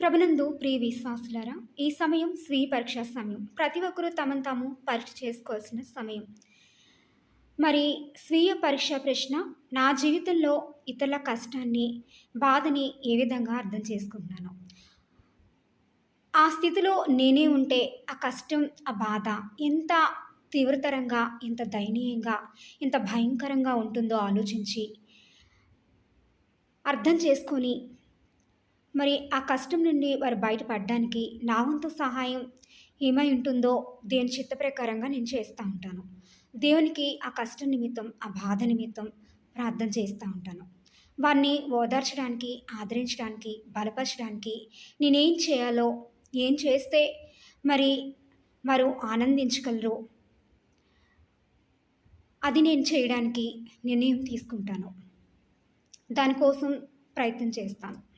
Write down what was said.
ప్రభునందు ప్రియ విశ్వాసులారా, ఈ సమయం స్వీయ పరీక్ష సమయం. ప్రతి ఒక్కరూ తమను తాము పరీక్ష చేసుకోవాల్సిన సమయం. మరి స్వీయ పరీక్ష ప్రశ్న, నా జీవితంలో ఇతరుల కష్టాన్ని, బాధని ఏ విధంగా అర్థం చేసుకుంటున్నాను? ఆ స్థితిలో నేనే ఉంటే ఆ కష్టం, ఆ బాధ ఎంత తీవ్రతరంగా, ఎంత దయనీయంగా, ఎంత భయంకరంగా ఉంటుందో ఆలోచించి, అర్థం చేసుకొని మరి ఆ కష్టం నుండి వారు బయటపడడానికి నా వంతు సహాయం ఏమై ఉంటుందో దేవుని చిత్త ప్రకారంగా నేను చేస్తూ ఉంటాను. దేవునికి ఆ కష్టం నిమిత్తం, ఆ బాధ నిమిత్తం ప్రార్థన చేస్తూ ఉంటాను. వారిని ఓదార్చడానికి, ఆదరించడానికి, బలపరచడానికి నేనేం చేయాలో, ఏం చేస్తే మరి వారు ఆనందించగలరో అది నేను చేయడానికి నిర్ణయం తీసుకుంటాను. దానికోసం ప్రయత్నం చేస్తాను.